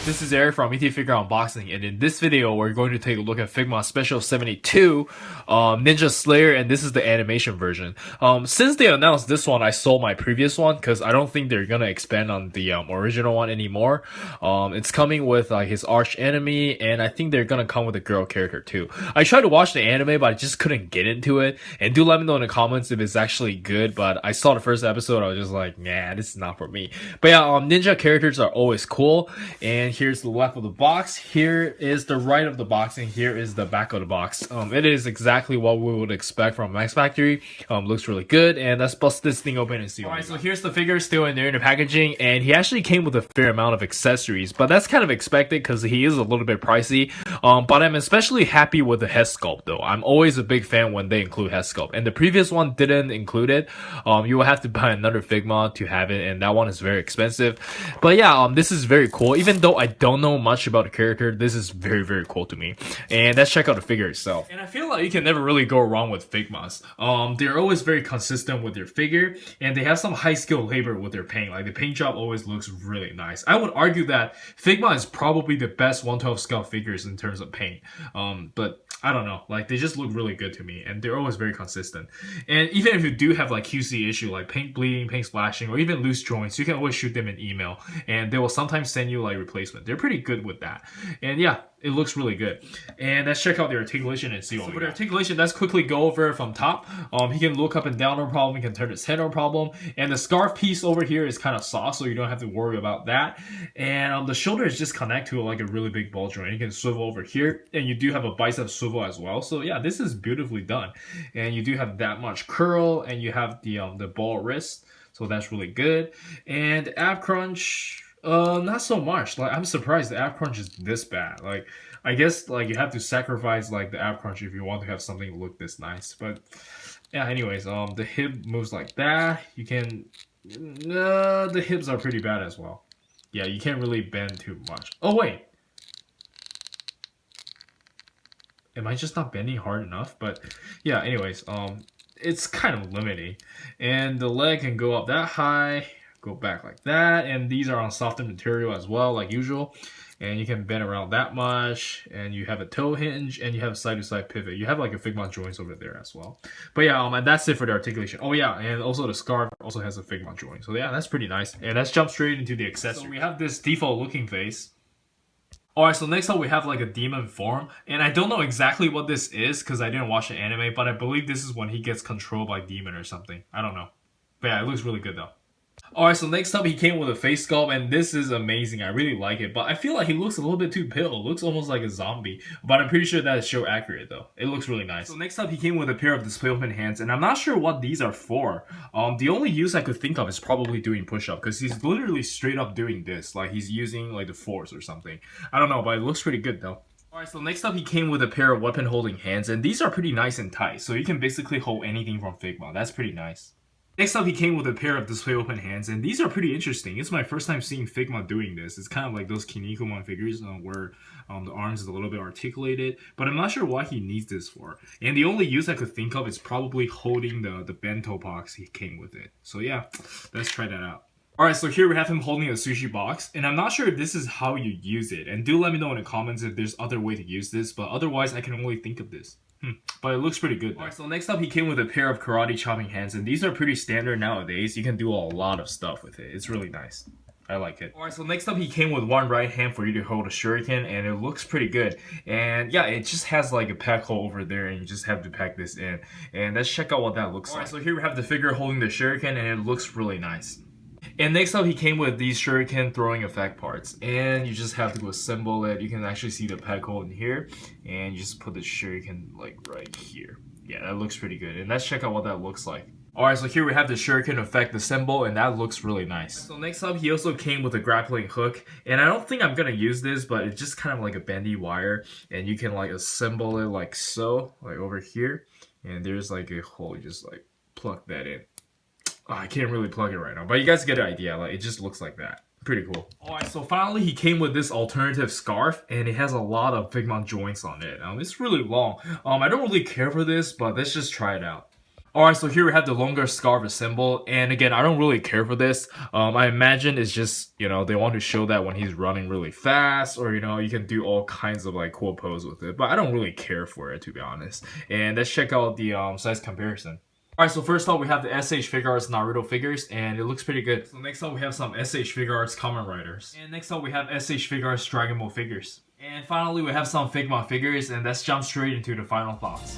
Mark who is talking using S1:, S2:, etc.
S1: guys, this is Eric from Figure Unboxing, and in this video we're going to take a look at Figma SP-072 Ninja Slayer, and this is the animation version. Since they announced this one, I sold my previous one because I don't think they're gonna expand on the original one anymore. It's coming with his arch enemy, and I think they're gonna come with a girl character too. I tried to watch the anime, but I just couldn't get into it, and do let me know in the comments if it's actually good. But I saw the first episode, I was just like, nah, this is not for me. But yeah, ninja characters are always cool. And here's the left of the box, here is the right of the box, and here is the back of the box. It is exactly what we would expect from Max Factory. Looks really good, and let's bust this thing open and see. Alright, so here's the figure still in there in the packaging, and he actually came with a fair amount of accessories, but that's kind of expected because he is a little bit pricey. But I'm especially happy with the head sculpt though. I'm always a big fan when they include head sculpt, and the previous one didn't include it. You will have to buy another Figma to have it, and that one is very expensive. But yeah, this is very cool. Even though I don't know much about the character, this is very, very cool to me. And let's check out the figure itself. And I feel like you can never really go wrong with Figmas. They're always very consistent with their figure, and they have some high skill labor with their paint. Like the paint job always looks really nice. I would argue that Figma is probably the best 112 scale figures in terms of paint. But I don't know, like they just look really good to me, and they're always very consistent. And even if you do have like QC issue, like paint bleeding, paint splashing, or even loose joints, you can always shoot them an email, and they will sometimes send you like replacement. They're pretty good with that. And yeah, it looks really good. And let's check out the articulation and see what we got. For the articulation, let's quickly go over it from top. He can look up and down, no problem. He can turn his head, no problem. And the scarf piece over here is kind of soft, so you don't have to worry about that. And the shoulder is just connect to like a really big ball joint. You can swivel over here, and you do have a bicep swivel as well. So yeah, this is beautifully done. And you do have that much curl, and you have the ball wrist. So that's really good. And ab crunch, not so much. Like I'm surprised the ab crunch is this bad. Like I guess like you have to sacrifice like the ab crunch if you want to have something look this nice. But yeah, anyways, the hip moves like that. You can the hips are pretty bad as well. Yeah, you can't really bend too much. Oh wait, am I just not bending hard enough? But yeah, anyways, it's kind of limiting. And the leg can go up that high, go back like that, and these are on softer material as well, like usual. And you can bend around that much, and you have a toe hinge, and you have side-to-side pivot. You have like a Figma joints over there as well. But yeah, and that's it for the articulation. Oh yeah, and also the scarf also has a Figma joint. So yeah, that's pretty nice. And let's jump straight into the accessories. So we have this default looking face. Alright, so next up we have like a demon form, and I don't know exactly what this is because I didn't watch the anime, but I believe this is when he gets controlled by demon or something. I don't know. But yeah, it looks really good though. Alright, so next up he came with a face sculpt, and this is amazing. I really like it, but I feel like he looks a little bit too pale. It looks almost like a zombie, but I'm pretty sure that is show accurate though. It looks really nice. So next up he came with a pair of display open hands, and I'm not sure what these are for. The only use I could think of is probably doing push-up, because he's literally straight up doing this, like he's using like the force or something. I don't know, but it looks pretty good though. Alright, so next up he came with a pair of weapon holding hands, and these are pretty nice and tight, so you can basically hold anything from Figma. That's pretty nice. Next up he came with a pair of display open hands, and these are pretty interesting. It's my first time seeing Figma doing this. It's kind of like those Kinnikuman figures where the arms is a little bit articulated, but I'm not sure what he needs this for. And the only use I could think of is probably holding the bento box he came with it. So yeah, let's try that out. Alright, so here we have him holding a sushi box, and I'm not sure if this is how you use it. And do let me know in the comments if there's other way to use this, but otherwise I can only think of this. But it looks pretty good. Alright, so next up he came with a pair of karate chopping hands, and these are pretty standard nowadays. You can do a lot of stuff with it. It's really nice. I like it. Alright, so next up he came with one right hand for you to hold a shuriken, and it looks pretty good. And yeah, it just has like a pack hole over there, and you just have to pack this in. And let's check out what that looks like. Alright, so here we have the figure holding the shuriken, and it looks really nice. And next up he came with these shuriken throwing effect parts, and you just have to assemble it. You can actually see the pack hole in here, and you just put the shuriken like right here. Yeah, that looks pretty good. And let's check out what that looks like. Alright, so here we have the shuriken effect assemble, and that looks really nice. So next up he also came with a grappling hook, and I don't think I'm gonna use this, but it's just kind of like a bendy wire, and you can like assemble it like so, like over here, and there's like a hole. You just like plug that in. Oh, I can't really plug it right now, but you guys get the idea. Like, it just looks like that. Pretty cool. Alright, so finally he came with this alternative scarf, and it has a lot of Figma joints on it. It's really long. I don't really care for this, but let's just try it out. Alright, so here we have the longer scarf symbol, and again, I don't really care for this. I imagine it's just, you know, they want to show that when he's running really fast, or, you know, you can do all kinds of like cool pose with it, but I don't really care for it, to be honest. And let's check out the size comparison. Alright, so first up we have the SH Figuarts Naruto figures, and it looks pretty good. So next up we have some SH Figuarts Kamen Riders. And next up we have SH Figuarts Dragon Ball figures. And finally we have some Figma figures, and let's jump straight into the final thoughts.